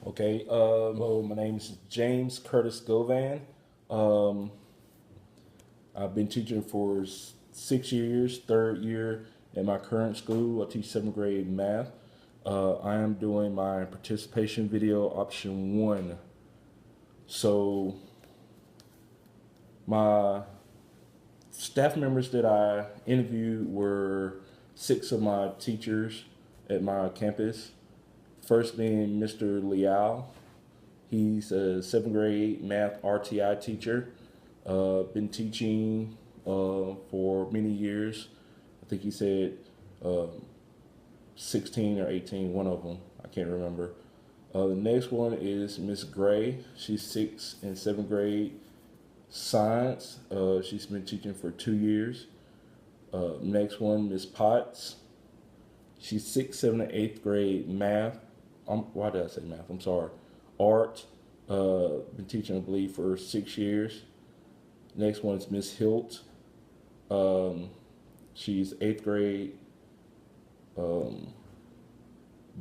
Okay. Well, my name is James Curtis Govan. Um, I've been teaching for 6 years, third year at my current school. I teach seventh grade math. I am doing my participation video option one. So my staff members that I interviewed were six of my teachers at my campus. First being Mr. Liao. He's a seventh grade math RTI teacher. Been teaching for many years. I think he said uh, 16 or 18, one of them. I can't remember. The next one is Miss Gray. She's sixth and seventh grade science. She's been teaching for 2 years. Next one, Miss Potts. She's sixth, seventh, and eighth grade math. Why did I say math? I'm sorry. Art. Been teaching, I believe, for 6 years. Next one is Miss Hilt. She's eighth grade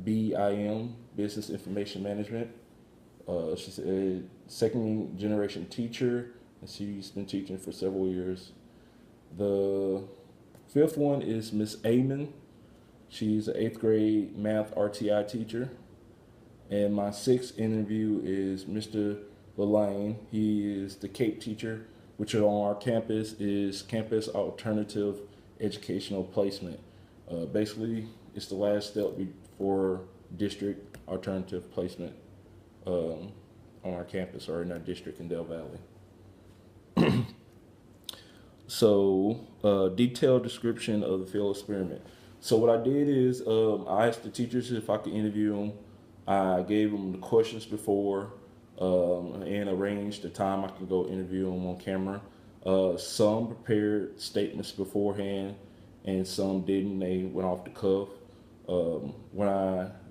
BIM, Business Information Management. She's a second generation teacher, and she's been teaching for several years. The fifth one is Miss Amon. She's an eighth grade math RTI teacher. And my sixth interview is Mr. Lelane. He is the CAPE teacher, which on our campus is Campus Alternative Educational Placement. Basically, it's the last step before district alternative placement on our campus or in our district in Del Valley. So, detailed description of the field experiment. So what I did is I asked the teachers if I could interview them. I gave them the questions before and arranged the time I could go interview them on camera. Some prepared statements beforehand, and some didn't. They went off the cuff.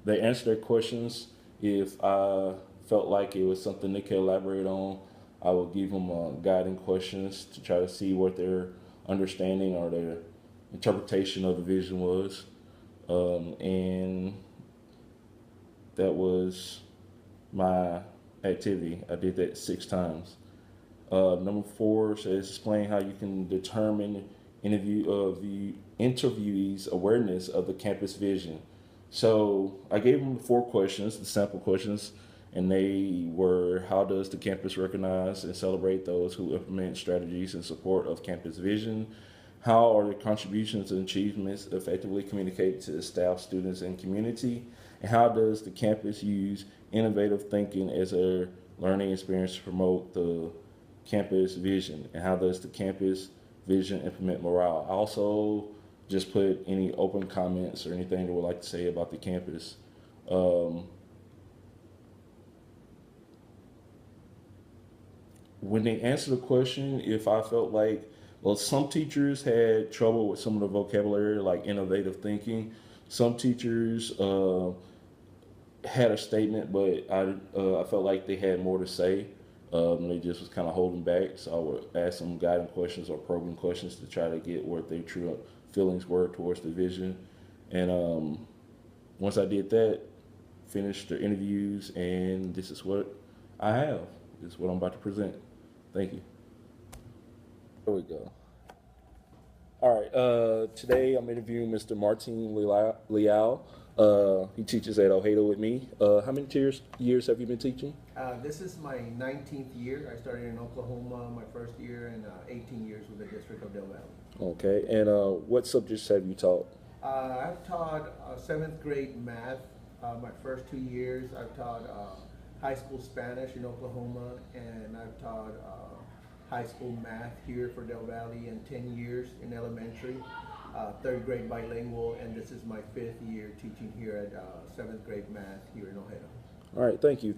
They answered their questions, if I felt like it was something they could elaborate on, I would give them guiding questions to try to see what their understanding or their interpretation of the vision was. And that was my activity. I did that 6 times. Number 4 says explain how you can determine the interviewee's awareness of the campus vision. So I gave them the 4 questions, the sample questions, and they were: how does the campus recognize and celebrate those who implement strategies in support of campus vision? How are their contributions and achievements effectively communicated to the staff, students, and community? And how does the campus use innovative thinking as a learning experience to promote the campus vision? And how does the campus vision implement morale? I also just put any open comments or anything they would like to say about the campus. When they answer the question, if I felt like, well, some teachers had trouble with some of the vocabulary, like innovative thinking. Some teachers had a statement, but I felt like they had more to say. They just was kind of holding back, so I would ask them guiding questions or probing questions to try to get what their true feelings were towards the vision. And once I did that, finished the interviews, and this is what I have. This is what I'm about to present. Thank you. There we go. All right. Today I'm interviewing Mr. Martin Liao. He teaches at Ojeda with me. How many years have you been teaching? This is my 19th year. I started in Oklahoma my first year, and 18 years with the District of Del Valley. Okay. And what subjects have you taught? I've taught 7th grade math my first 2 years. I've taught high school Spanish in Oklahoma, and I've taught high school math here for Del Valley, and 10 years in elementary. 3rd grade bilingual, and this is my 5th year teaching here at 7th grade math here in Ojeda. All right, thank you.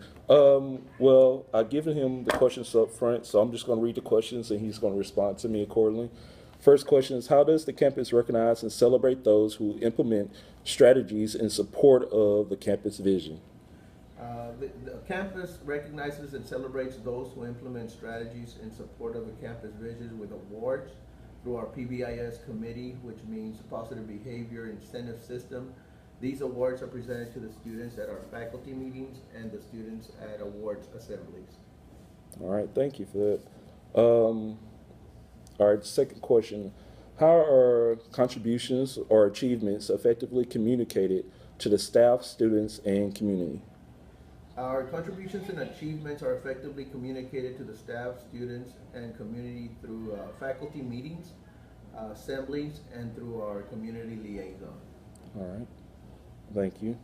Well, I've given him the questions up front, so I'm just going to read the questions and he's going to respond to me accordingly. First question is, how does the campus recognize and celebrate those who implement strategies in support of the campus vision? The campus recognizes and celebrates those who implement strategies in support of the campus vision with awards through our PBIS committee, which means Positive Behavior Incentive System. These awards are presented to the students at our faculty meetings and the students at awards assemblies. All right, thank you for that. All right, second question. How are contributions or achievements effectively communicated to the staff, students, and community? Our contributions and achievements are effectively communicated to the staff, students, and community through faculty meetings, assemblies, and through our community liaison. All right, thank you.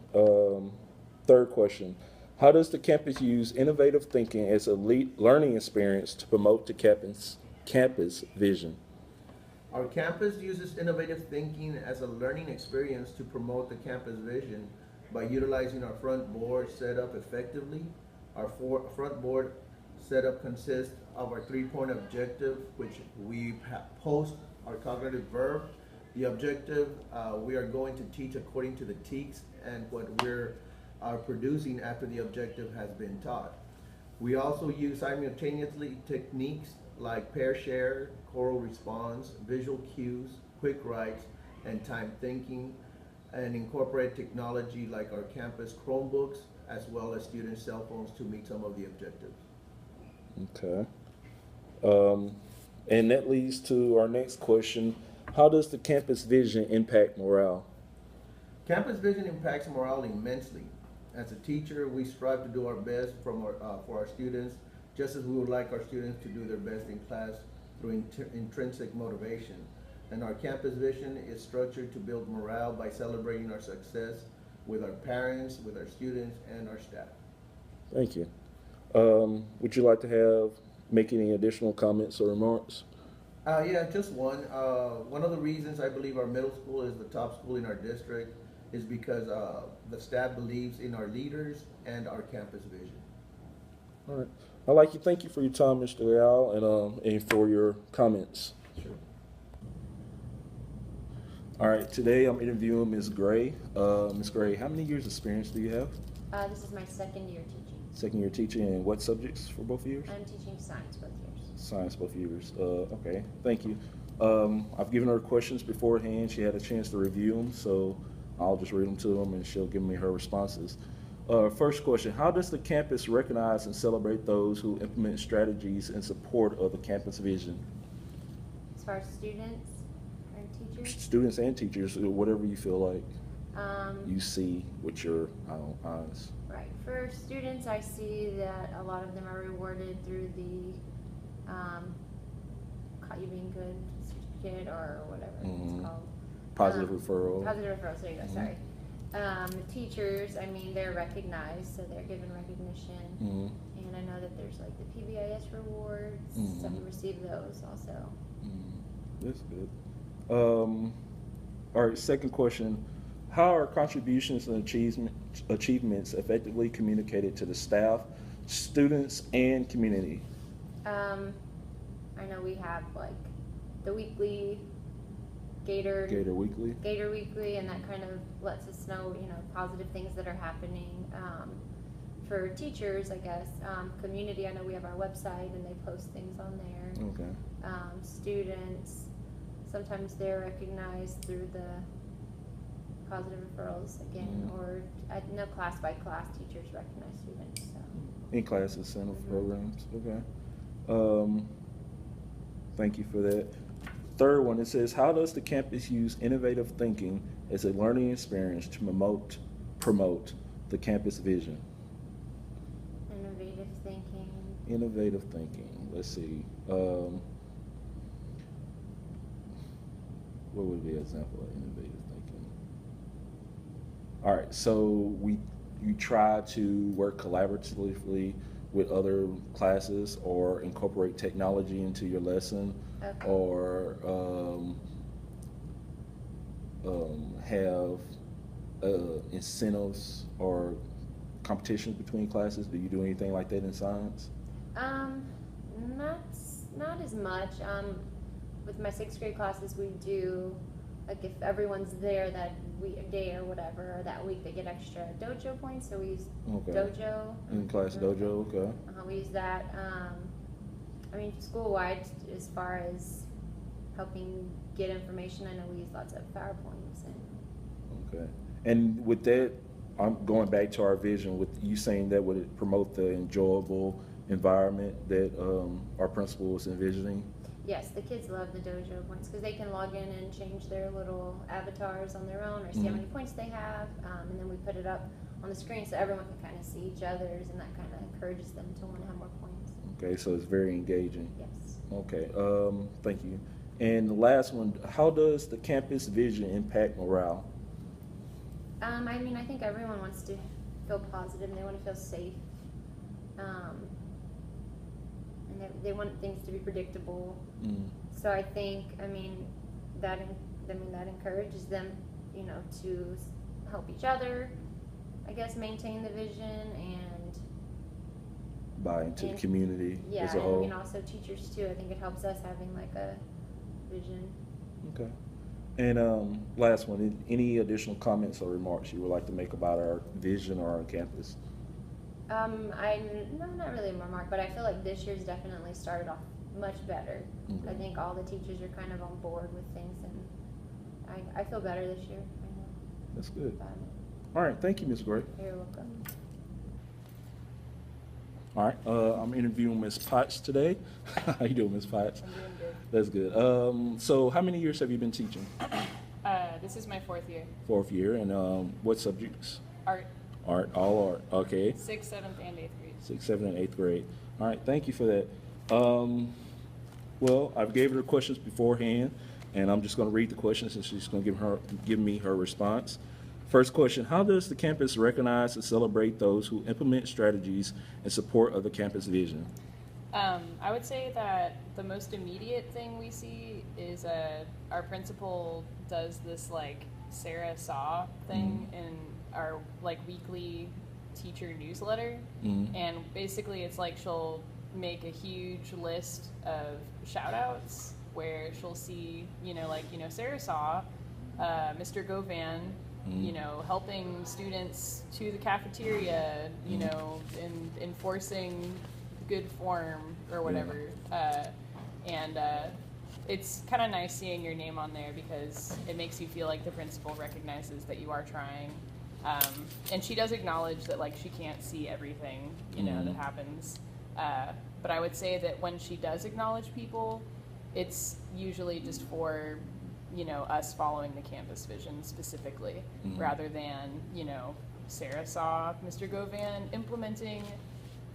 Third question. How does the campus use innovative thinking as a learning experience to promote the campus vision? Our campus uses innovative thinking as a learning experience to promote the campus vision by utilizing our front board setup effectively. Our front board setup consists of our 3-point objective, which we post our cognitive verb. The objective, we are going to teach according to the TEKS and what we're producing after the objective has been taught. We also use simultaneously techniques like pair share, choral response, visual cues, quick writes, and time thinking, and incorporate technology like our campus Chromebooks as well as student cell phones to meet some of the objectives. Okay. And that leads to our next question. How does the campus vision impact morale? Campus vision impacts morale immensely. As a teacher, we strive to do our best for our students, just as we would like our students to do their best in class through intrinsic motivation. And our campus vision is structured to build morale by celebrating our success with our parents, with our students, and our staff. Thank you. Would you like to make any additional comments or remarks? Yeah, just one. One of the reasons I believe our middle school is the top school in our district is because the staff believes in our leaders and our campus vision. All right. I'd like to thank you for your time, Mr. Leal, and for your comments. Sure. All right. Today I'm interviewing Ms. Gray. Ms. Gray, how many years experience do you have? This is my second year teaching. Second year teaching, and what subjects for both years? I'm teaching science both years. Science both years. Okay, thank you. I've given her questions beforehand. She had a chance to review them, so I'll just read them to them and she'll give me her responses. First question, how does the campus recognize and celebrate those who implement strategies in support of the campus vision? As far as students and teachers? Students and teachers, whatever you feel like you see with your eyes. Right. For students, I see that a lot of them are rewarded through the Caught You Being Good certificate or whatever it's called. Positive referral. Positive referrals, there you go, sorry. The teachers, I mean, they're recognized, so they're given recognition. And I know that there's like the PBIS rewards, so we receive those also. That's good. All right, second question. How are contributions and achievements effectively communicated to the staff, students, and community? I know we have like the weekly Gator Weekly, and that kind of lets us know, positive things that are happening. For teachers, I guess, community, I know we have our website and they post things on there. Okay. Students, sometimes they're recognized through the positive referrals again, or I know class by class teachers recognize students. So. In class incentive programs, okay. Thank you for that. Third one, it says, how does the campus use innovative thinking as a learning experience to promote the campus vision? Innovative thinking. Innovative thinking. Let's see. What would be an example of innovative thinking? All right, so you try to work collaboratively with other classes or incorporate technology into your lesson, okay. Or have incentives or competitions between classes. Do you do anything like that in science? Not as much. With my 6th grade classes, we do, like if everyone's there that day or whatever, or that week, they get extra dojo points, so we use dojo. In-class dojo, okay. We use that. I mean, school-wide, as far as helping get information, I know we use lots of PowerPoints. Okay. And with that, I'm going back to our vision with you saying that would it promote the enjoyable environment that our principal was envisioning? Yes, the kids love the dojo points because they can log in and change their little avatars on their own or see how many points they have, and then we put it up on the screen so everyone can kind of see each other's, and that kind of encourages them to want to have more points. Okay, so it's very engaging. Yes. Okay, thank you. And the last one, how does the campus vision impact morale? I mean, I think everyone wants to feel positive and they want to feel safe. And they want things to be predictable. So I think, I mean, that encourages them, you know, to help each other, I guess, maintain the vision and buy into the community as a and whole. you know, also teachers too. I think it helps us having like a vision. Okay. And last one, any additional comments or remarks you would like to make about our vision or our campus? No, not really a remark, but I feel like this year's definitely started off much better. Okay. I think all the teachers are kind of on board with things, and I feel better this year. I know. That's good. About it. All right, thank you, Ms. Gray. You're welcome. All right, I'm interviewing Ms. Potts today. How you doing, Ms. Potts? I'm doing good. That's good. So how many years have you been teaching? This is my 4th year. 4th year, and what subjects? Art. Art, all art, okay. 6th, 7th, and 8th grade. 6th, 7th, and 8th grade. All right, thank you for that. Well, I've gave her the questions beforehand, and I'm just going to read the questions, and she's going to give me her response. First question, how does the campus recognize and celebrate those who implement strategies in support of the campus vision? I would say that the most immediate thing we see is our principal does this like Sarah Saw thing in our like weekly teacher newsletter, and basically it's like she'll make a huge list of shout outs where she'll see, Sarah Saw, Mr. Govan, helping students to the cafeteria, and enforcing good form or whatever. It's kind of nice seeing your name on there because it makes you feel like the principal recognizes that you are trying. And she does acknowledge that like she can't see everything, that happens. But I would say that when she does acknowledge people, it's usually just for us following the campus vision specifically, rather than, Sarah saw Mr. Govan implementing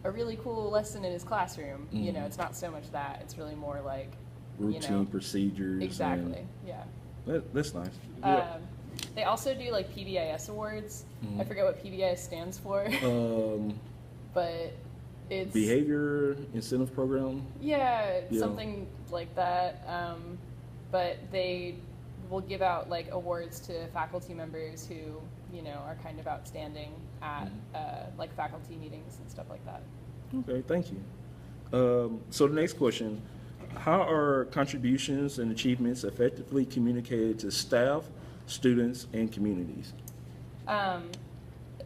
a really cool lesson in his classroom. It's not so much that. It's really more like routine procedures. Exactly. Yeah. That's nice. They also do like PBIS awards. I forget what PBIS stands for. But it's behavior incentive program. Yeah, something like that. But they will give out like awards to faculty members who are kind of outstanding at like faculty meetings and stuff like that. Okay, thank you. So the next question, how are contributions and achievements effectively communicated to staff, students, and communities?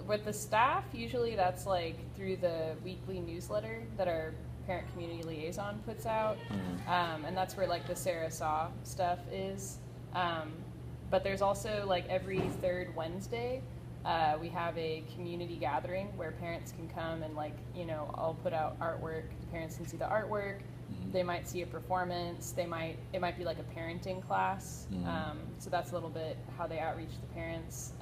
With the staff, usually that's like through the weekly newsletter that our parent community liaison puts out. And that's where like the Sarah Saw stuff is. But there's also like every 3rd Wednesday, we have a community gathering where parents can come and like, I'll put out artwork. The parents can see the artwork. They might see a performance. It might be like a parenting class. So that's a little bit how they outreach the parents.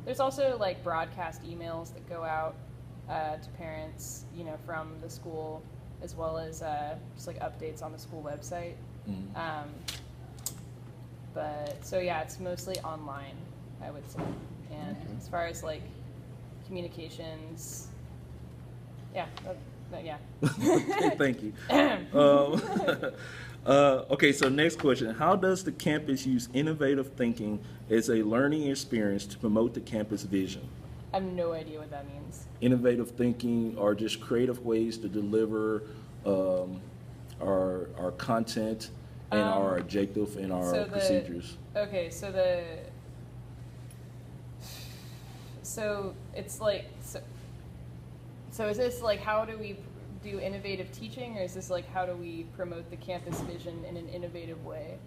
There's also like broadcast emails that go out to parents, from the school, as well as just like updates on the school website. But so yeah, it's mostly online, I would say. And as far as like communications, yeah. Yeah. Okay, thank you. Okay, so next question. How does the campus use innovative thinking as a learning experience to promote the campus vision? I have no idea what that means. Innovative thinking are just creative ways to deliver our content and our objective and our procedures. Okay, so it's like... So is this like how do we do innovative teaching, or is this like how do we promote the campus vision in an innovative way?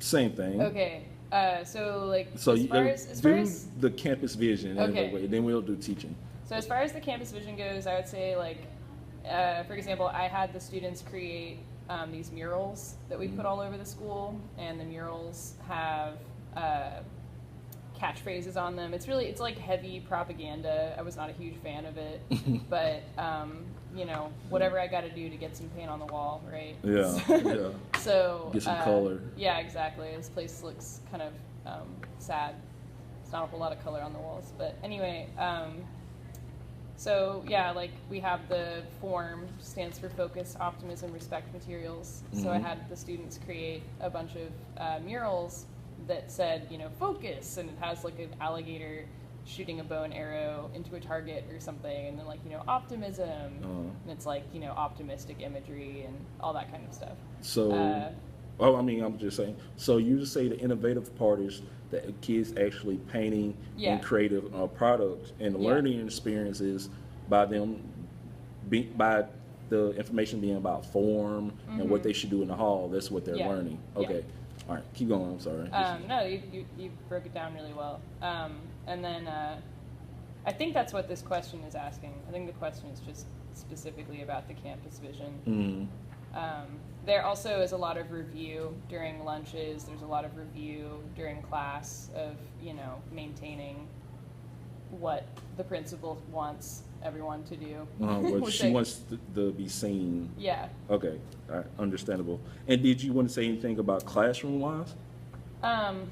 Same thing. Okay. So like So as you far do as the campus vision, Okay. and then we'll do teaching. So as far as the campus vision goes, I would say like, for example, I had the students create these murals that we put all over the school, and the murals have catchphrases on them. It's like heavy propaganda. I was not a huge fan of it, but you know, whatever I got to do to get some paint on the wall, right? Yeah, yeah. So Get some color. Yeah, exactly. This place looks kind of sad. It's not a whole lot of color on the walls, but anyway. So yeah, like we have the form stands for focus, optimism, respect materials. So I had the students create a bunch of murals that said, you know, focus, and it has like an alligator shooting a bow and arrow into a target or something, and then like, you know, optimism, and it's like, you know, optimistic imagery and all that kind of stuff. So, oh, I mean, I'm just saying. So you just say the innovative part is that kids actually painting and creative products, and the learning experiences by them, by the information being about form and what they should do in the hall. That's what they're learning. Okay, all right, keep going. I'm sorry. No, you broke it down really well. And then I think that's what this question is asking. I think the question is just specifically about the campus vision. There also is a lot of review during lunches. There's a lot of review during class of, you know, maintaining what the principal wants everyone to do. What she wants to be seen. Yeah. Okay, all right, understandable. And did you want to say anything about classroom-wise? No.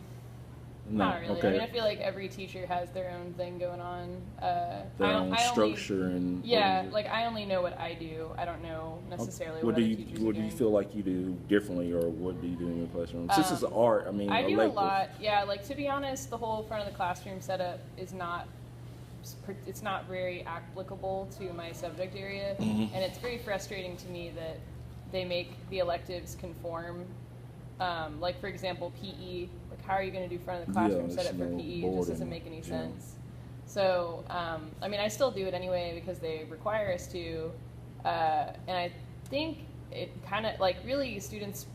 Not really. Okay. I mean, I feel like every teacher has their own thing going on. Their own structure and like I only know what I do. I don't know necessarily what do other you teachers are what do you doing. feel like you do differently, or what do you do in your classroom? Since it's art, I mean, I do a elective. lot. Yeah, like to be honest, the whole front of the classroom setup is not. It's not very applicable to my subject area, and it's very frustrating to me that they make the electives conform. Like for example, PE. Like, how are you going to do front of the classroom setup for PE? It just doesn't make any sense. So, I mean, I still do it anyway because they require us to, and I think it kind of like really students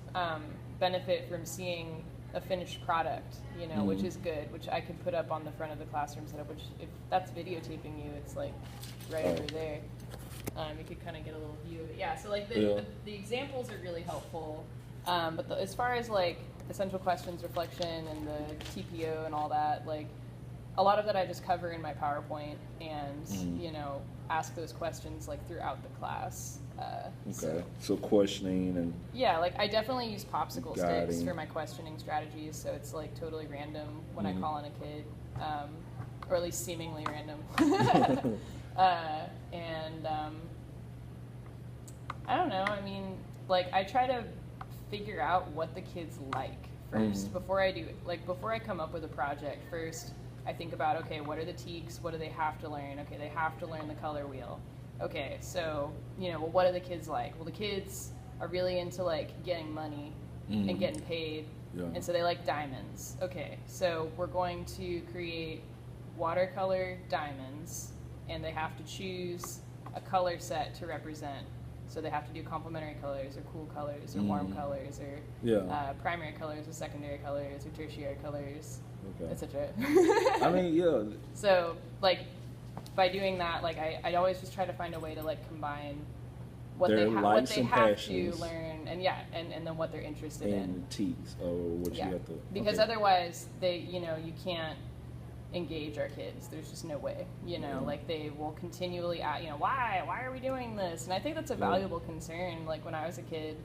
benefit from seeing a finished product, you know, which is good, which I could put up on the front of the classroom setup, which if that's videotaping you, it's like right over there. You could kind of get a little view of it. Yeah, so like the examples are really helpful. But as far as like essential questions, reflection, and the TPO and all that, like a lot of that I just cover in my PowerPoint and, you know, ask those questions like throughout the class. Okay, so questioning and... Yeah, like I definitely use popsicle sticks for my questioning strategies, so it's like totally random when I call in a kid, or at least seemingly random. I don't know, I mean, like I try to figure out what the kids like first before I do it. Like before I come up with a project, first I think about, okay, what are the teaks? What do they have to learn? Okay, they have to learn the color wheel. Okay, so, you know, well, what do the kids like? Well, the kids are really into like getting money and getting paid, and so they like diamonds. Okay, so we're going to create watercolor diamonds, and they have to choose a color set to represent. So they have to do complementary colors, or cool colors, or warm colors, or primary colors, or secondary colors, or tertiary colors, etc. I mean, yeah. So, like, by doing that, like, I'd always just try to find a way to like combine what they have to learn, and and then what they're interested in. And teaks, or what you have to. Because otherwise, you can't engage our kids. There's just no way, like they will continually ask, why are we doing this? And I think that's a valuable concern. Like when I was a kid,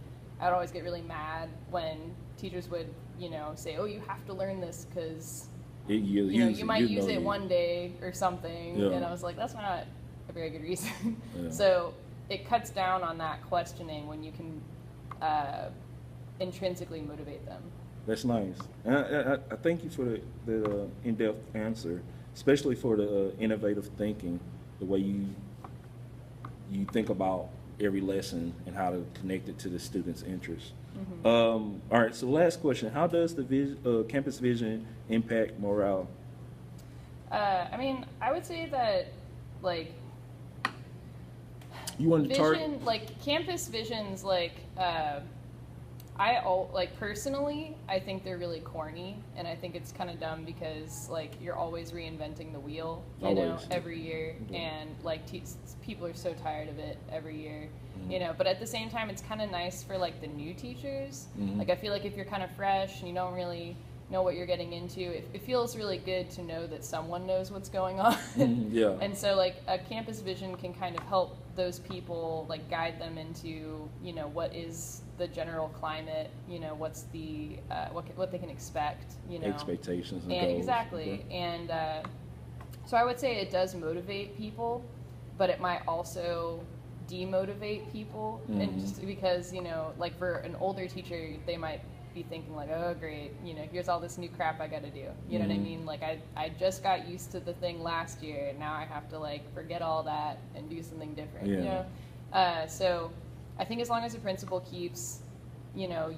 I'd always get really mad when teachers would, say, oh, you have to learn this because you might use it one day or something. And I was like, that's not a very good reason. So it cuts down on that questioning when you can intrinsically motivate them. That's nice. And I thank you for the in-depth answer, especially for the innovative thinking, the way you think about every lesson and how to connect it to the student's interests. All right, so last question. How does the campus vision impact morale? I mean, I would say that, like, you want to vision, like, campus visions, like, like personally, I think they're really corny, and I think it's kind of dumb because like you're always reinventing the wheel, you know, every year, and like people are so tired of it every year, you know. But at the same time, it's kind of nice for like the new teachers. Like I feel like if you're kind of fresh and you don't really know what you're getting into, it feels really good to know that someone knows what's going on. Yeah. And so like a campus vision can kind of help those people, like guide them into, you know, what is the general climate, you know, what's the what they can expect, you know, expectations and goals. Okay. Exactly. And so I would say it does motivate people, but it might also demotivate people, and just because, you know, like for an older teacher, they might be thinking like, oh great, you know, here's all this new crap I gotta do, you know what I mean, like I just got used to the thing last year and now I have to like forget all that and do something different, you know. So I think as long as the principal keeps, you know,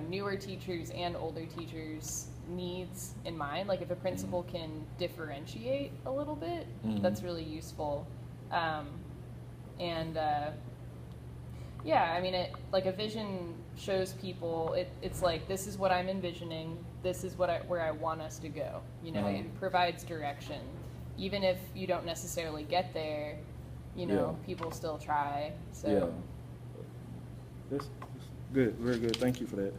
newer teachers and older teachers needs in mind, like if a principal can differentiate a little bit, that's really useful. Yeah, I mean, it like a vision shows people it's like, this is what I'm envisioning, this is where I want us to go, you know. It provides direction, even if you don't necessarily get there, you know. People still try. So that's good, very good. Thank you for that.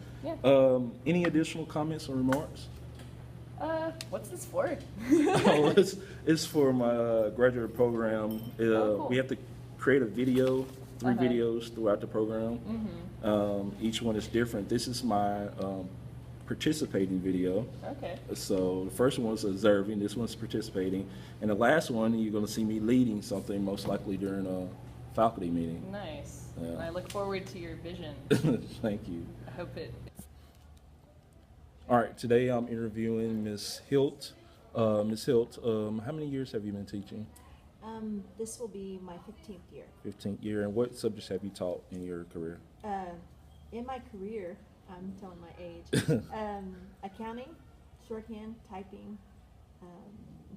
Any additional comments or remarks? What's this for? It's for my graduate program. Cool. We have to create a video, 3 videos throughout the program. Each one is different. This is my participating video. Okay. So the first one was observing, this one's participating, and the last one you're going to see me leading something, most likely during a faculty meeting. Nice. I look forward to your vision. Thank you. I hope it. All right, today I'm interviewing Ms. Hilt. Ms. Hilt, how many years have you been teaching? This will be my 15th year. 15th year, and what subjects have you taught in your career? In my career, I'm telling my age, accounting, shorthand, typing,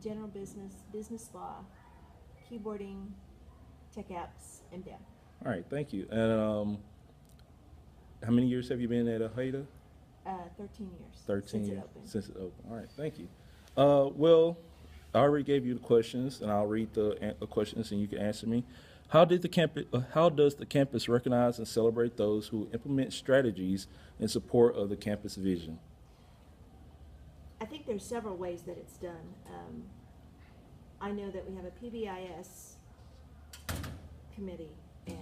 general business, business law, keyboarding, tech apps, and BIM. All right, thank you. And how many years have you been at HADA? 13 years. 13 years. It opened. Since it opened. All right, thank you. Well, I already gave you the questions, and I'll read the questions, and you can answer me. How does the campus recognize and celebrate those who implement strategies in support of the campus vision? I think there's several ways that it's done. I know that we have a PBIS committee, and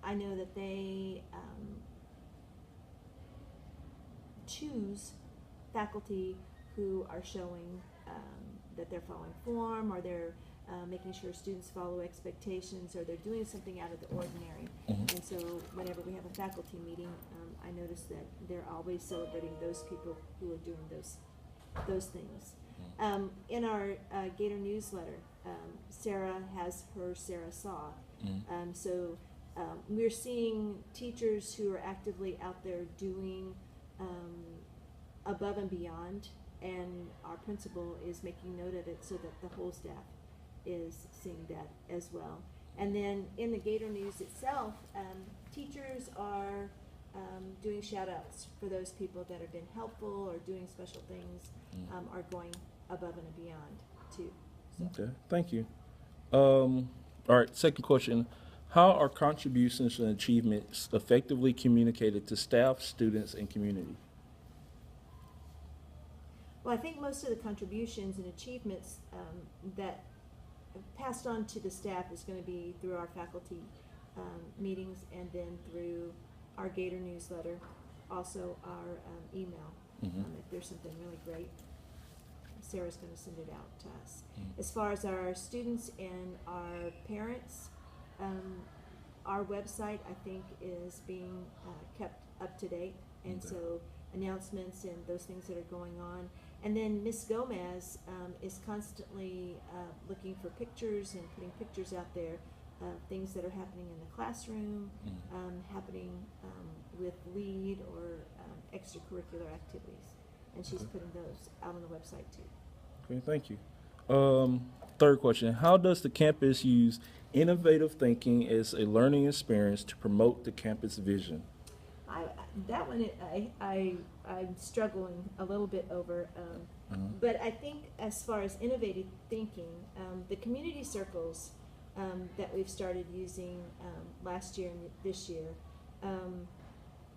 I know that they choose faculty who are showing that they're following form, or they're making sure students follow expectations, or they're doing something out of the ordinary. And so whenever we have a faculty meeting, I notice that they're always celebrating those people who are doing those things. In our Gator newsletter, Sarah has her Sarah Saw. So we're seeing teachers who are actively out there doing above and beyond, and our principal is making note of it so that the whole staff is seeing that as well. And then in the Gator News itself, teachers are doing shout outs for those people that have been helpful or doing special things, are going above and beyond too. So. Okay, thank you. All right, second question. How are contributions and achievements effectively communicated to staff, students, and community? Well, I think most of the contributions and achievements that passed on to the staff is going to be through our faculty meetings, and then through our Gator newsletter, also our email. If there's something really great, Sarah's going to send it out to us. As far as our students and our parents, our website, I think, is being kept up to date, and so announcements and those things that are going on. And then Ms. Gomez is constantly looking for pictures and putting pictures out there of things that are happening in the classroom, happening with lead or extracurricular activities. And she's putting those out on the website too. Okay, thank you. third question, how does the campus use innovative thinking as a learning experience to promote the campus vision? That one, I'm struggling a little bit over. But I think as far as innovative thinking, the community circles that we've started using last year and this year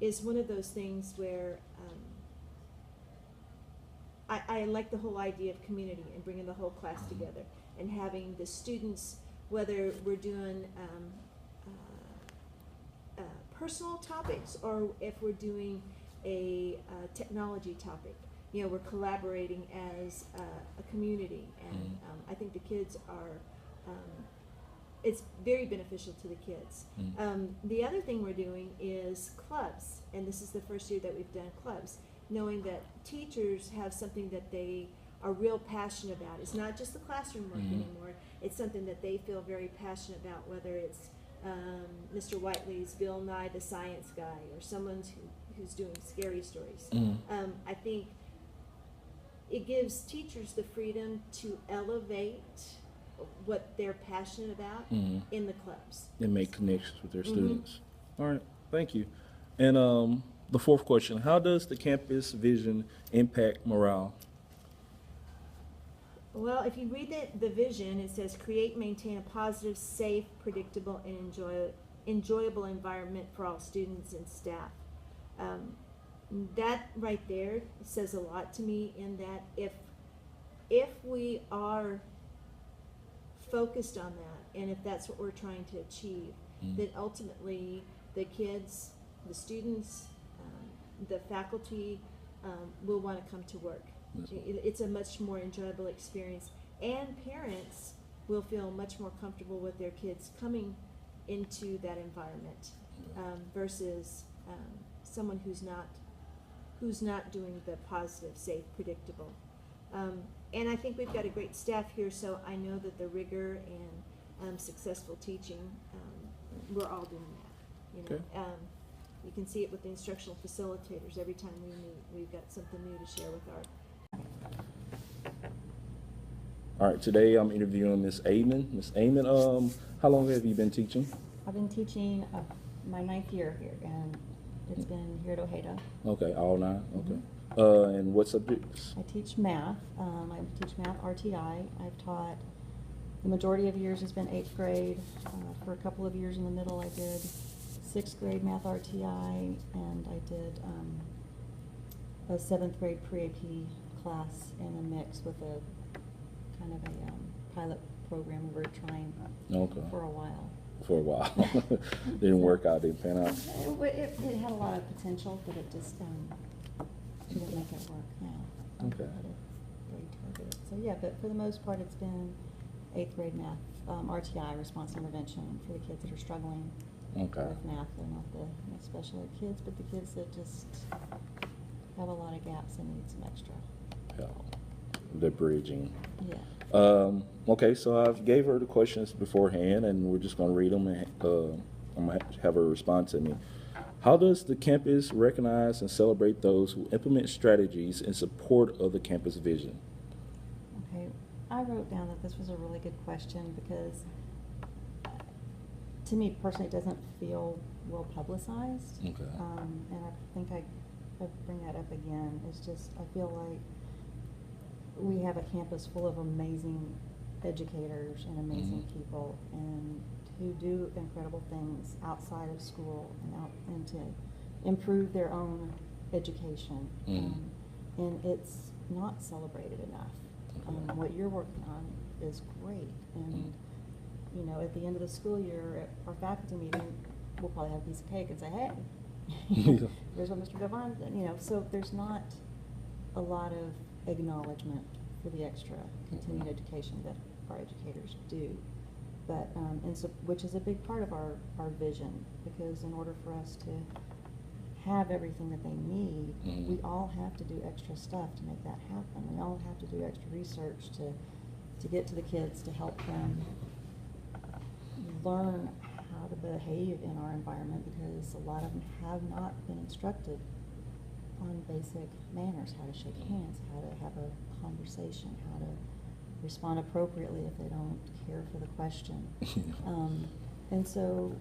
is one of those things where I like the whole idea of community and bringing the whole class together and having the students, whether we're doing personal topics or if we're doing a technology topic, you know, we're collaborating as a community, and I think the kids are, it's very beneficial to the kids. The other thing we're doing is clubs, and this is the first year that we've done clubs, knowing that teachers have something that they are real passionate about. It's not just the classroom work anymore, it's something that they feel very passionate about, whether it's Mr. Whiteley's Bill Nye the Science Guy, or someone who's doing scary stories. I think it gives teachers the freedom to elevate what they're passionate about in the clubs. And make connections with their students. All right, thank you. And the fourth question, how does the campus vision impact morale? Well, if you read the vision, it says create, maintain a positive, safe, predictable, and enjoyable environment for all students and staff. That right there says a lot to me, in that if we are focused on that, and if that's what we're trying to achieve, then ultimately the kids, the students, the faculty will want to come to work. It's a much more enjoyable experience, and parents will feel much more comfortable with their kids coming into that environment versus someone who's not doing the positive, safe, predictable. And I think we've got a great staff here, so I know that the rigor and successful teaching, we're all doing that. You know, you can see it with the instructional facilitators. Every time we meet, we've got something new to share with our. All right, today I'm interviewing Ms. Amon. Ms. Amon, how long have you been teaching? I've been teaching my 9th year here, and it's been here at Ojeda. Okay, all 9, okay. And what subjects? I teach math. I teach math RTI. I've taught, the majority of years has been 8th grade. For a couple of years in the middle, I did 6th grade math RTI, and I did a 7th grade pre-AP class in a mix with a kind of a pilot program we were trying for a while. For a while. Didn't work out, didn't pan out. It had a lot of potential, but it just didn't make it work now. Okay. Very targeted. So yeah, but for the most part, it's been 8th grade math, RTI, response intervention, for the kids that are struggling with math. They're not the special ed kids, but the kids that just have a lot of gaps and need some extra help. The bridging. Yeah. Okay, so I gave her the questions beforehand, and we're just going to read them, and I'm going to have her respond to me. How does the campus recognize and celebrate those who implement strategies in support of the campus vision? Okay, I wrote down that this was a really good question because, to me personally, it doesn't feel well publicized. Okay. And I think I bring that up again. It's just, I feel like we have a campus full of amazing educators and amazing people, and who do incredible things outside of school and to improve their own education. And it's not celebrated enough. What you're working on is great, and you know, at the end of the school year at our faculty meeting, we'll probably have a piece of cake and say, hey, here's what Mr. Devon did. You know, so there's not a lot of acknowledgement for the extra continuing education that our educators do. But, and so, which is a big part of our vision, because in order for us to have everything that they need, we all have to do extra stuff to make that happen. We all have to do extra research to get to the kids, to help them learn how to behave in our environment, because a lot of them have not been instructed on basic manners, how to shake hands, how to have a conversation, how to respond appropriately if they don't care for the question. And so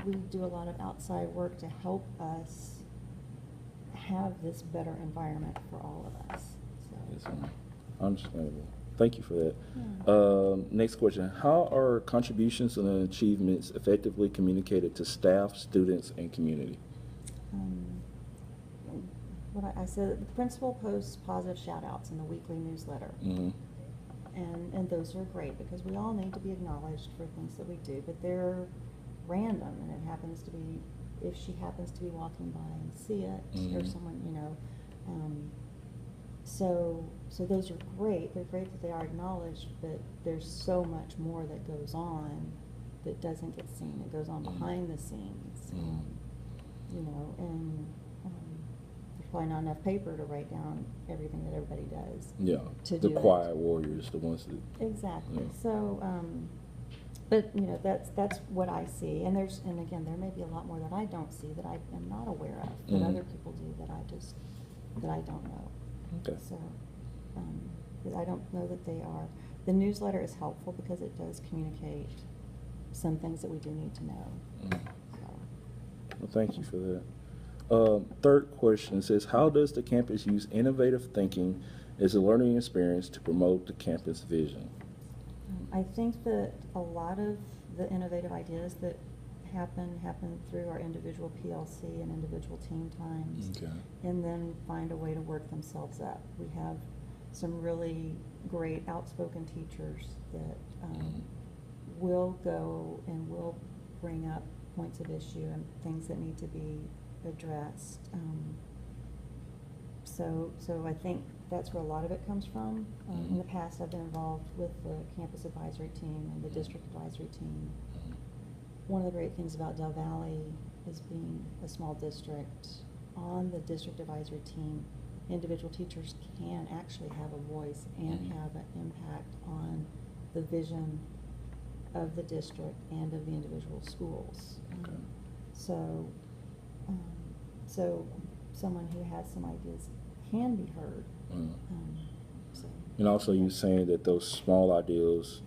we do a lot of outside work to help us have this better environment for all of us. So. Yes, ma'am. Understandable. Thank you for that. Yeah. Next question. How are contributions and achievements effectively communicated to staff, students, and community? What I said, the principal posts positive shout-outs in the weekly newsletter. Mm-hmm. And those are great because we all need to be acknowledged for things that we do, but they're random, and it happens to be, if she happens to be walking by and see it, or Mhm. someone, you know. So those are great. They're great that they are acknowledged, but there's so much more that goes on that doesn't get seen. It goes on behind the scenes, Mhm. you know, and there's probably not enough paper to write down everything that everybody does. Yeah. To The do it. quiet warriors, the ones that. Exactly. Yeah. So, but you know, that's what I see. And again, there may be a lot more that I don't see that I am not aware of, that Mhm. other people do that I don't know. Okay. So, but I don't know that they are. The newsletter is helpful because it does communicate some things that we do need to know. Mhm. So, Well, thank you for that. Third question says, how does the campus use innovative thinking as a learning experience to promote the campus vision? I think that a lot of the innovative ideas that happen through our individual PLC and individual team times, Okay. and then find a way to work themselves up. We have some really great outspoken teachers that will go and will bring up points of issue and things that need to be addressed. So I think that's where a lot of it comes from. In the past, I've been involved with the campus advisory team and the district advisory team. One of the great things about Del Valley is being a small district. On the district advisory team, individual teachers can actually have a voice and have an impact on the vision of the district and of the individual schools. Okay. So someone who has some ideas can be heard. So. And also you saying that those small ideas,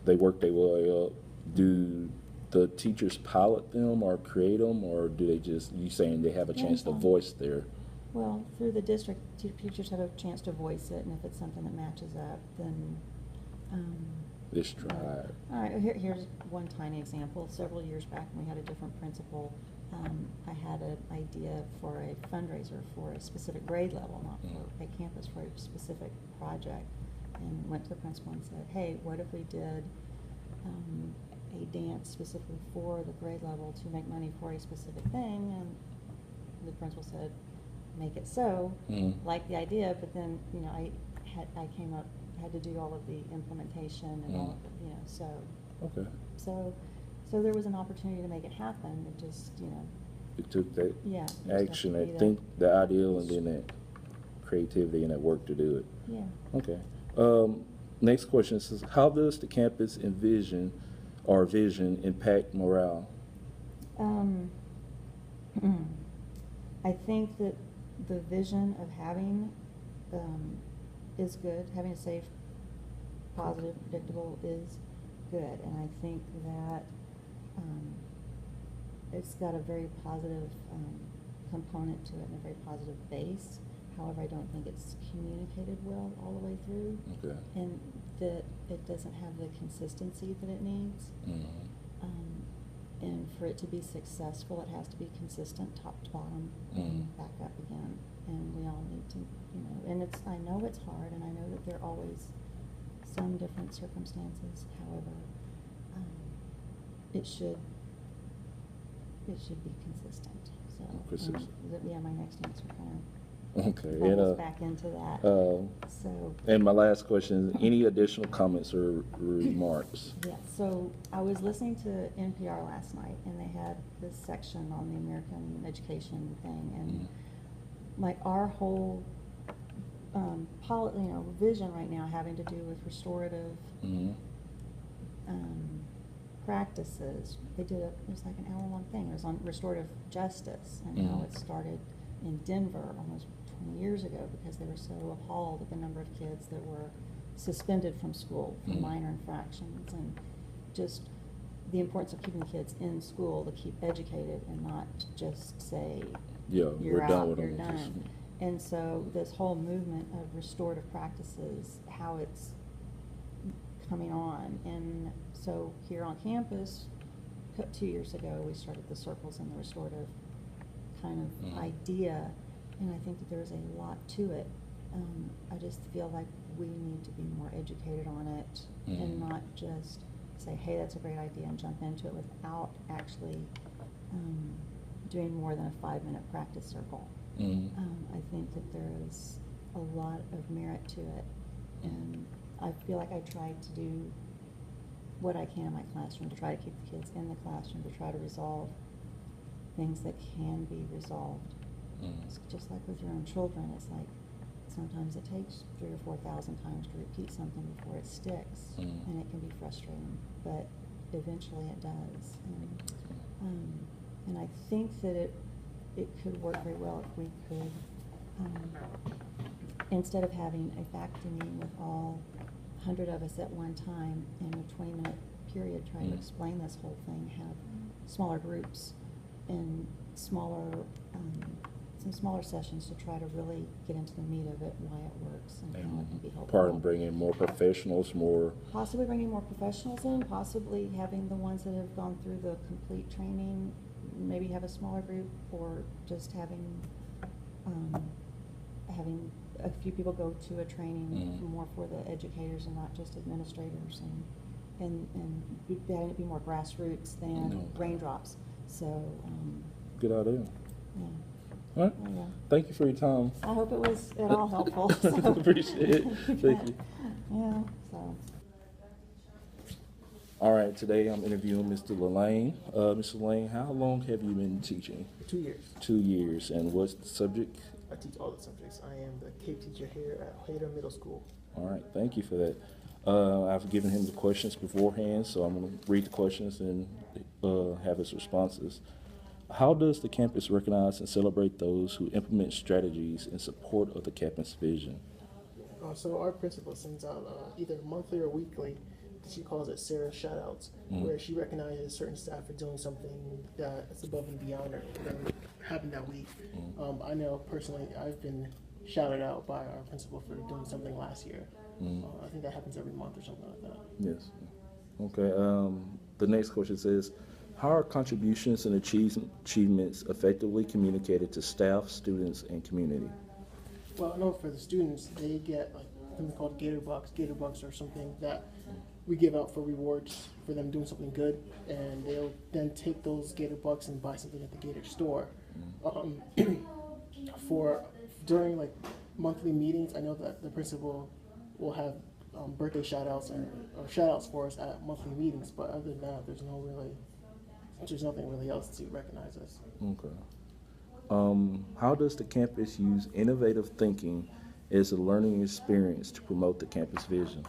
they work their way up. Do the teachers pilot them or create them, or do they just, you saying they have a chance to Hands-on. voice their? Well, through the district, teachers have a chance to voice it, and if it's something that matches up, then. This tribe. All right, here's one tiny example. Several years back, when we had a different principal, I had an idea for a fundraiser for a specific grade level, not for a campus, for a specific project, and went to the principal and said, hey, what if we did a dance specifically for the grade level to make money for a specific thing? And the principal said, make it so. Like the idea, but then, you know, I had to do all of the implementation and all of the, you know, so. Okay. So there was an opportunity to make it happen. It just, you know. It took that Yeah. it just has action, to I be that- think, the ideal, and then that creativity and that work to do it. Yeah. Okay. Next question says, how does the campus vision impact morale? I think that the vision of having is good. Having a safe, positive, predictable is good, and I think that it's got a very positive component to it and a very positive base. However, I don't think it's communicated well all the way through, Okay. and that it doesn't have the consistency that it needs. And for it to be successful, it has to be consistent, top to bottom, and back up again. And we all need to, you know, and I know it's hard, and I know that there are always some different circumstances. However, it should be consistent. So, Consistent. yeah, my next answer kind Okay. of And, falls back into that. So. and my last question is, any additional comments or remarks? Yeah, so I was listening to NPR last night, and they had this section on the American education thing, and like our whole vision right now having to do with restorative practices. It was like an hour-long thing. It was on restorative justice and how it started in Denver almost 20 years ago because they were so appalled at the number of kids that were suspended from school for Mhm. minor infractions, and just the importance of keeping the kids in school to keep educated and not just say, Yeah, you're we're out, done with you're them. done. And so this whole movement of restorative practices, how it's coming on. And so here on campus, 2 years ago, we started the circles and the restorative kind of Mhm. idea. And I think that there's a lot to it. I just feel like we need to be more educated on it and Mhm. not just say, hey, that's a great idea, and jump into it without actually doing more than a 5-minute practice circle. Mhm. I think that there is a lot of merit to it, and I feel like I try to do what I can in my classroom to try to keep the kids in the classroom, to try to resolve things that can be resolved. Mhm. It's just like with your own children, it's like sometimes it takes 3,000 or 4,000 times to repeat something before it sticks, Mhm. and it can be frustrating, but eventually it does. And I think that it could work very well if we could, instead of having a faculty meeting with all 100 of us at one time in a 20-minute period trying to Mhm. explain this whole thing, have smaller groups and some smaller sessions to try to really get into the meat of it, why it works and how it can be helpful. Part of bringing more professionals, more. Possibly bringing more professionals in, possibly having the ones that have gone through the complete training, maybe have a smaller group, or just having a few people go to a training Mhm. more for the educators and not just administrators, and having it be more grassroots than Mhm. raindrops. So, Good idea. yeah. All right. Oh, yeah. Thank you for your time. I hope it was at all helpful. So. Appreciate it. Thank you. Yeah, so. All right, today I'm interviewing Mr. Lane. Mr. Lane, how long have you been teaching? 2 years. 2 years. And what's the subject? I teach all the subjects. I am the CAPE teacher here at Ojeda Middle School. All right, thank you for that. I've given him the questions beforehand, so I'm going to read the questions and have his responses. How does the campus recognize and celebrate those who implement strategies in support of the campus vision? So our principal sends out either monthly or weekly, she calls it Sarah Shoutouts, where she recognizes certain staff for doing something that's above and beyond or that happened that week. I know personally I've been shouted out by our principal for doing something last year. I think that happens every month or something like that. Yes. Okay. The next question says, how are contributions and achievements effectively communicated to staff, students, and community? Well, I know for the students, they get like something called Gator Bucks. Gator Bucks are something that we give out for rewards for them doing something good, and they'll then take those Gator Bucks and buy something at the Gator store. For during like monthly meetings, I know that the principal will have birthday shout-outs or shout-outs for us at monthly meetings, but other than that, there's nothing really else to recognize us. Okay. How does the campus use innovative thinking as a learning experience to promote the campus vision?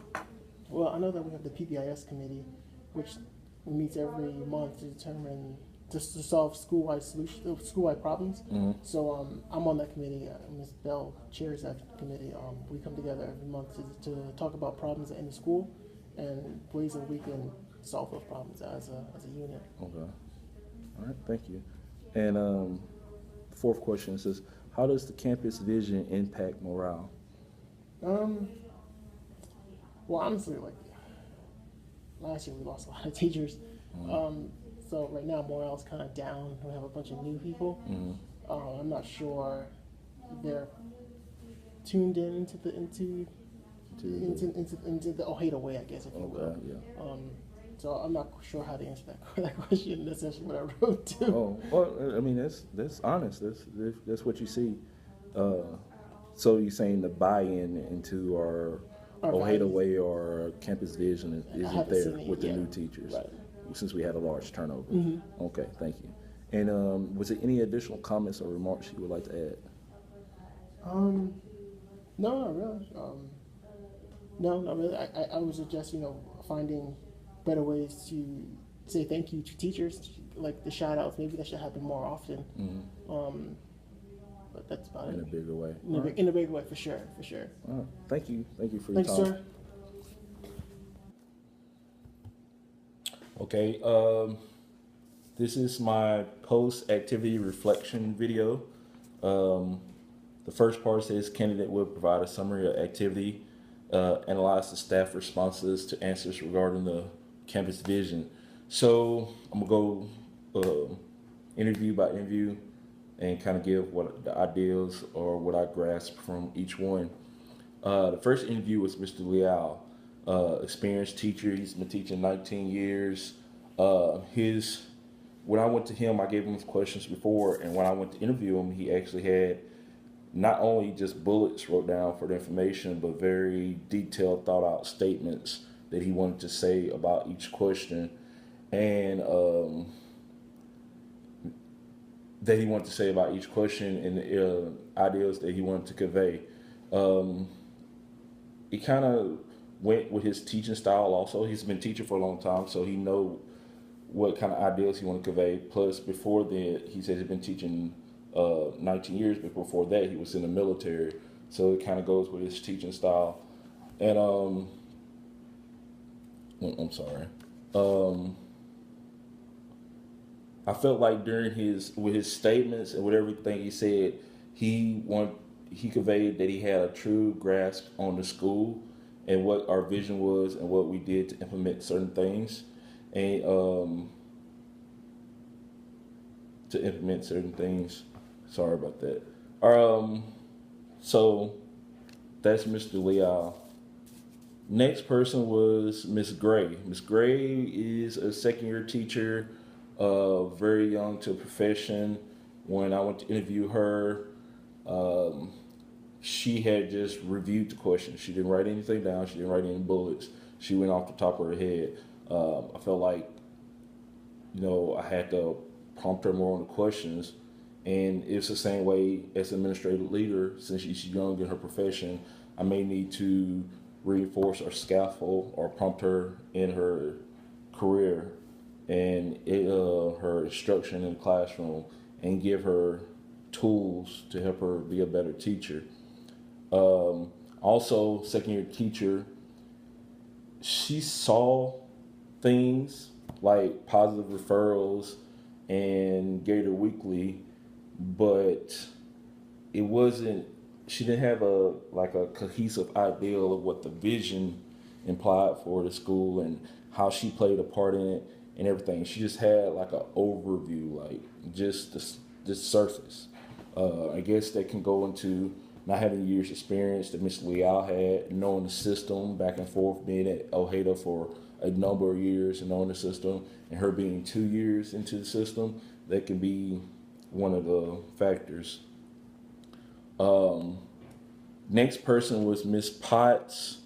Well, I know that we have the PBIS committee, which meets every month to determine to solve school-wide problems. So I'm on that committee. Ms. Bell chairs that committee. We come together every month to talk about problems in the school and ways that we can solve those problems as a unit. Okay. All right. Thank you. And fourth question says, how does the campus vision impact morale? Well, honestly, like last year we lost a lot of teachers. So right now morale's kind of down. We have a bunch of new people. I'm not sure they're tuned into the Ojeda way, I guess, if you will. Yeah. So I'm not sure how to answer that question. That's actually what I wrote too. Oh, well, I mean, that's honest. That's what you see. So you're saying the buy-in into our Ojeda values. way or our campus vision isn't haven't there seen it with the yet. new teachers, Right. since we had a large turnover. Okay, thank you. And was there any additional comments or remarks you would like to add? No, not really. No, not really. I would suggest, finding better ways to say thank you to teachers, like the shout outs. Maybe that should happen more often. But that's about In a it. bigger way. In a big way, for sure. All right. Thank you for your Thanks, time. sir. Okay, this is my post-activity reflection video. The first part says candidate will provide a summary of activity, analyze the staff responses to answers regarding the campus vision. So I'm gonna go interview by interview and kind of give what the ideas or what I grasped from each one. The first interview was Mr. Liao, experienced teacher. He's been teaching 19 years. When I went to him, I gave him questions before, and when I went to interview him, he actually had not only just bullets wrote down for the information, but very detailed, thought out statements that he wanted to say about each question, and the ideas that he wanted to convey. He kind of went with his teaching style also. He's been teaching for a long time, so he know what kind of ideas he want to convey. Plus, before that, he says he's been teaching 19 years, but before that, he was in the military. So it kind of goes with his teaching style. And I'm sorry. I felt like during with his statements and with everything he said, he conveyed that he had a true grasp on the school and what our vision was and what we did to implement certain things. And sorry about that. So that's Mr. Liao. Next person was Miss Gray. Miss Gray is a second-year teacher, very young to a profession. When I went to interview her, she had just reviewed the questions. She didn't write anything down. She didn't write any bullets. She went off the top of her head. I felt like, I had to prompt her more on the questions. And it's the same way as administrative leader, since she's young in her profession, I may need to reinforce or scaffold or prompt her in her career and her instruction in the classroom and give her tools to help her be a better teacher. Also, second-year teacher, she saw things like positive referrals and Gator Weekly, but she didn't have a cohesive ideal of what the vision implied for the school and how she played a part in it and everything. She just had like an overview, like just the surface. I guess that can go into not having years experience that Ms. Liao had, knowing the system back and forth, being at Ojeda for a number of years and knowing the system, and her being 2 years into the system, that can be one of the factors. Next person was Miss Potts,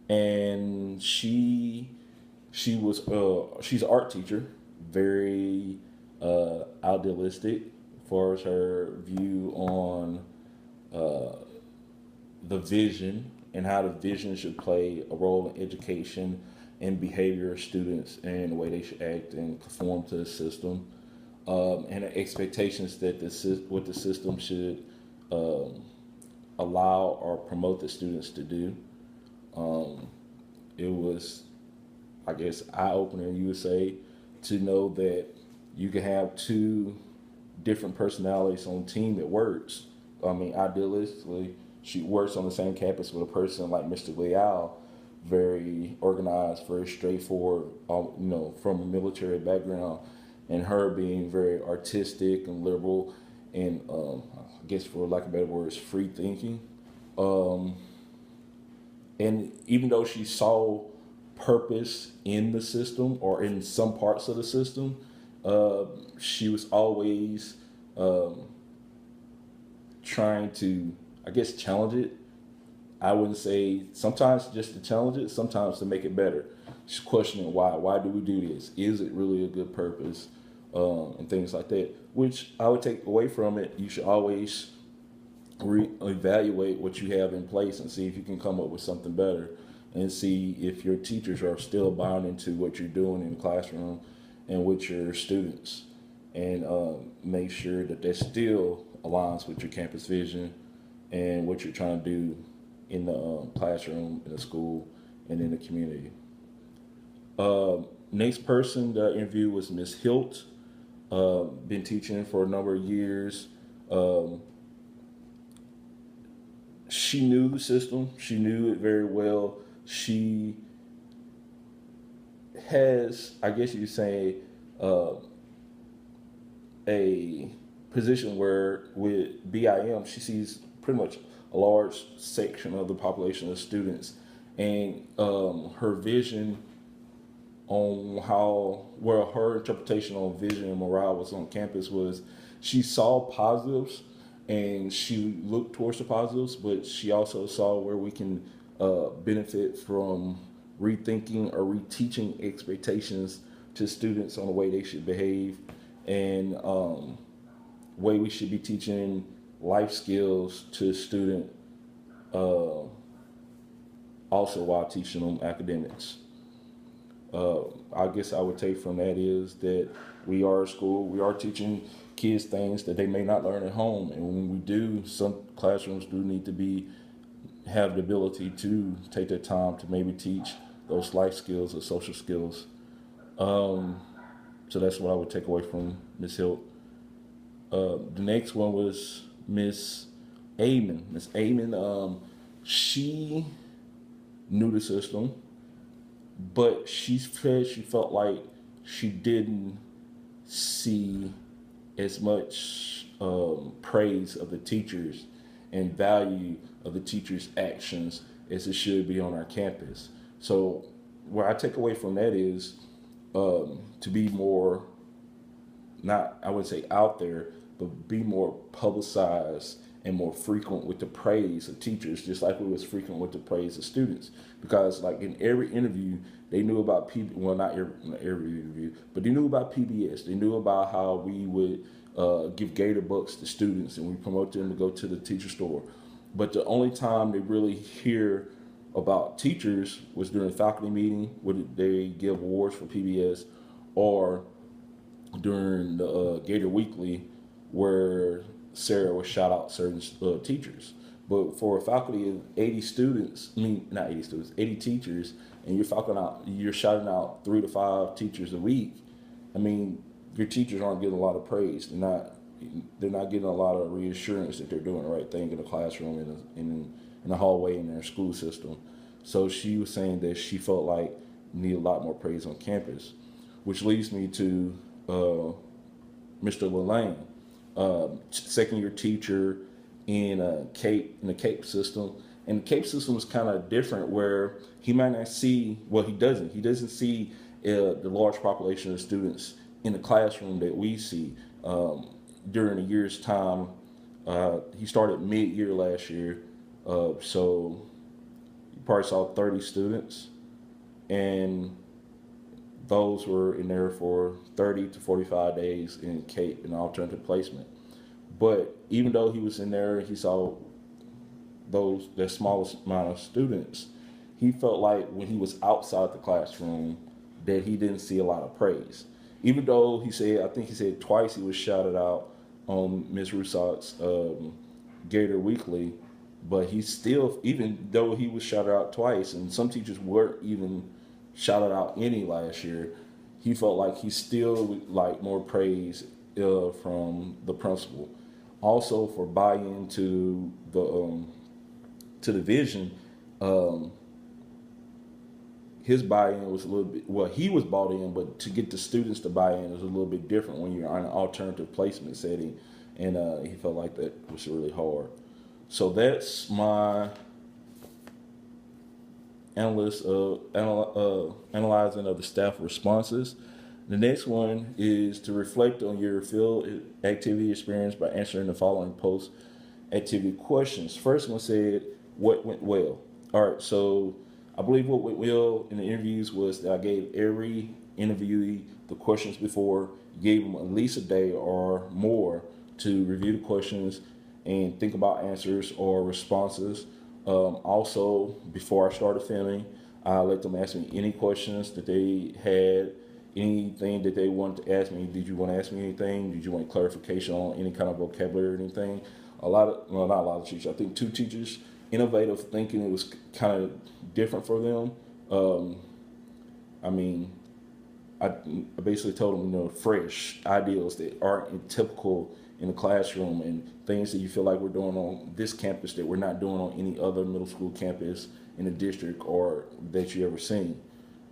and she's an art teacher, very idealistic as far as her view on the vision and how the vision should play a role in education and behavior of students and the way they should act and conform to the system, and the expectations that what the system should allow or promote the students to do. It was, I guess, eye-opening, you would say, to know that you can have two different personalities on a team that works. I mean, idealistically, she works on the same campus with a person like Mr. Liao, very organized, very straightforward, from a military background, and her being very artistic and liberal and, I guess for lack of better words, free thinking. And even though she saw purpose in the system or in some parts of the system, she was always trying to, I guess, challenge it. I wouldn't say sometimes just to challenge it, sometimes to make it better. She's questioning why. Why do we do this? Is it really a good purpose? And things like that, which I would take away from it. You should always evaluate what you have in place and see if you can come up with something better, and see if your teachers are still buying into what you're doing in the classroom and with your students, and make sure that that still aligns with your campus vision and what you're trying to do in the classroom, in the school, and in the community. Next person that I interviewed was Miss Hilt. Been teaching for a number of years. She knew the system. She knew it very well. She has, I guess you could say, a position where with BIM, she sees pretty much a large section of the population of students, and her vision on her interpretation on vision and morale was on campus was she saw positives and she looked towards the positives, but she also saw where we can benefit from rethinking or reteaching expectations to students on the way they should behave, and way we should be teaching life skills to student also while teaching them academics. I guess I would take from that is that we are a school, we are teaching kids things that they may not learn at home, and when we do, some classrooms do need to have the ability to take their time to maybe teach those life skills or social skills. So that's what I would take away from Ms. Hilt. The next one was Miss Amon. Miss Amon, she knew the system, but she said she felt like she didn't see as much praise of the teachers and value of the teachers' actions as it should be on our campus. So what I take away from that is to be more, not, I wouldn't say out there, but be more publicized and more frequent with the praise of teachers, just like we was frequent with the praise of students. Because like in every interview, they knew about not every interview, but they knew about PBS. They knew about how we would give Gator Bucks to students and we promote them to go to the teacher store. But the only time they really hear about teachers was during the faculty meeting, where they give awards for PBS, or during the Gator Weekly, where Sarah would shout out certain teachers. But for a faculty of 80 students, 80 teachers, and you're shouting out 3 to 5 teachers a week, I mean, your teachers aren't getting a lot of praise. They're not getting a lot of reassurance that they're doing the right thing in the classroom, in the hallway, in their school system. So she was saying that she felt like need a lot more praise on campus, which leads me to Mr. Lelane, second year teacher in the CAPE system. And the CAPE system is kind of different, where he might not see, he doesn't see the large population of students in the classroom that we see. During a year's time, he started mid-year last year, so you probably saw 30 students, and those were in there for 30 to 45 days in CAPE, in alternative placement. But even though he was in there, he saw the smallest amount of students, he felt like when he was outside the classroom that he didn't see a lot of praise. Even though I think he said twice he was shouted out on Ms. Rousseau's Gator Weekly, but he still, even though he was shouted out twice, and some teachers weren't even shouted out any last year, he felt like he still would like more praise from the principal. Also, for buy-in to the vision, his buy-in was a little bit, he was bought in, but to get the students to buy in was a little bit different when you're on an alternative placement setting, and he felt like that was really hard. So that's my analyzing of the staff responses. The next one is to reflect on your field activity experience by answering the following post-activity questions. First one said, what went well? All right, so I believe what went well in the interviews was that I gave every interviewee the questions before, gave them at least a day or more to review the questions and think about answers or responses. Also, before I started filming, I let them ask me any questions that they had, anything that they wanted to ask me. Did you want to ask me anything? Did you want clarification on any kind of vocabulary or anything? Not a lot of teachers. I think 2 teachers, innovative thinking, it was kind of different for them. I mean, I basically told them, fresh ideals that aren't typical in the classroom and things that you feel like we're doing on this campus that we're not doing on any other middle school campus in the district or that you ever seen.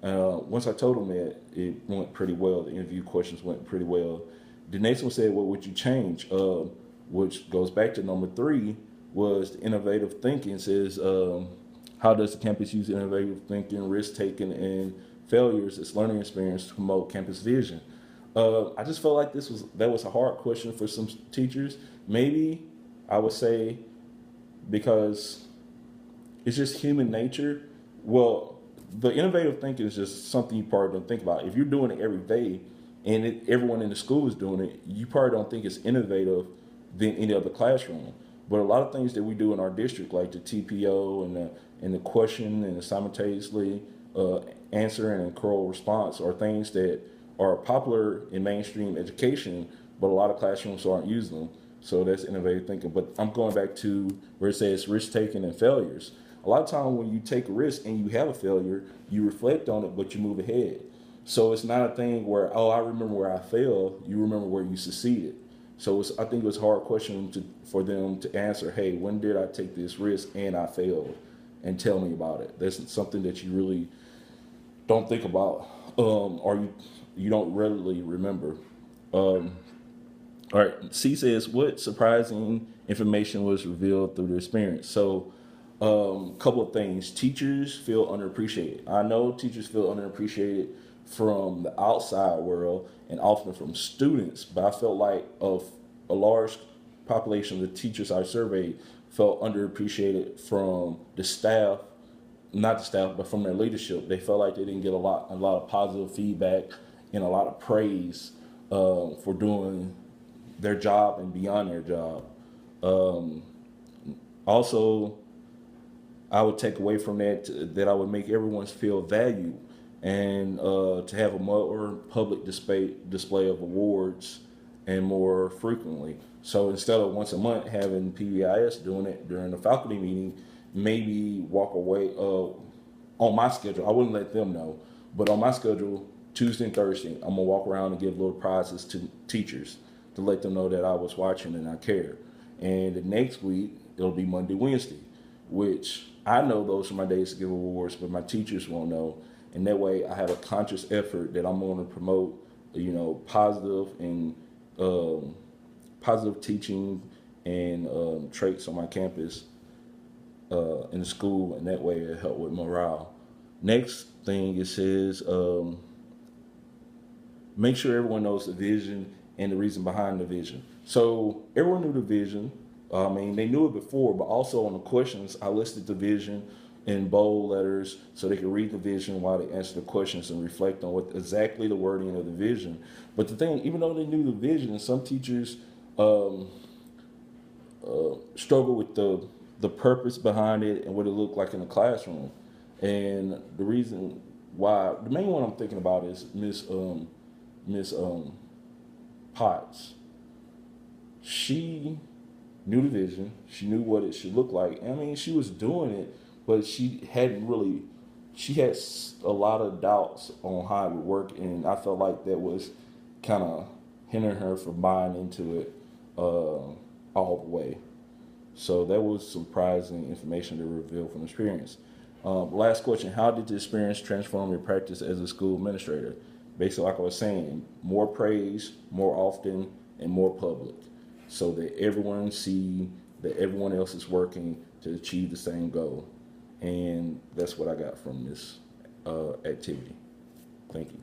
Once I told them that, it went pretty well. The interview questions went pretty well. The next one said, what would you change? Which goes back to number 3, was the innovative thinking. It says, how does the campus use innovative thinking, risk-taking, and failures as learning experience to promote campus vision? I just felt like that was a hard question for some teachers. Maybe I would say because it's just human nature. Well, the innovative thinking is just something you probably don't think about. If you're doing it every day and everyone in the school is doing it, you probably don't think it's innovative than any other classroom. But a lot of things that we do in our district, like the TPO and the question and the simultaneously answer and correct response, are things that are popular in mainstream education, but a lot of classrooms aren't using them. So that's innovative thinking. But I'm going back to where it says risk-taking and failures. A lot of times when you take a risk and you have a failure, you reflect on it, but you move ahead. So it's not a thing where, I remember where I failed. You remember where you succeeded. So I think it was a hard question for them to answer. Hey, when did I take this risk and I failed? And tell me about it. That's something that you really don't think about, or you don't readily remember. All right, C says, what surprising information was revealed through the experience? So couple of things. Teachers feel underappreciated. I know teachers feel underappreciated from the outside world and often from students, but I felt like a large population of the teachers I surveyed felt underappreciated from the staff, not the staff, but from their leadership. They felt like they didn't get a lot of positive feedback and a lot of praise for doing their job and beyond their job. Also, I would take away from that I would make everyone feel valued, and to have a more public display of awards and more frequently. So instead of once a month having PBIS doing it during the faculty meeting, maybe walk away on my schedule. I wouldn't let them know, but on my schedule, Tuesday and Thursday, I'm gonna walk around and give little prizes to teachers to let them know that I was watching and I care. And the next week, it'll be Monday, Wednesday, which I know those are my days to give awards, but my teachers won't know. And that way I have a conscious effort that I'm going to promote, positive and positive teaching and traits on my campus in the school, and that way it help with morale. Next thing it says, make sure everyone knows the vision and the reason behind the vision. So everyone knew the vision. They knew it before, but also on the questions, I listed the vision in bold letters so they could read the vision while they answer the questions and reflect on what exactly the wording of the vision. But the thing, even though they knew the vision, some teachers struggle with the purpose behind it and what it looked like in the classroom. And the reason why, the main one I'm thinking about is Miss Potts. She knew the vision. She knew what it should look like. She was doing it, but she had a lot of doubts on how it would work, and I felt like that was kind of hindering her from buying into it all the way. So that was surprising information to reveal from experience. Last question, how did the experience transform your practice as a school administrator? Basically, like I was saying, more praise, more often, and more public, so that everyone see that everyone else is working to achieve the same goal. And that's what I got from this activity. Thank you.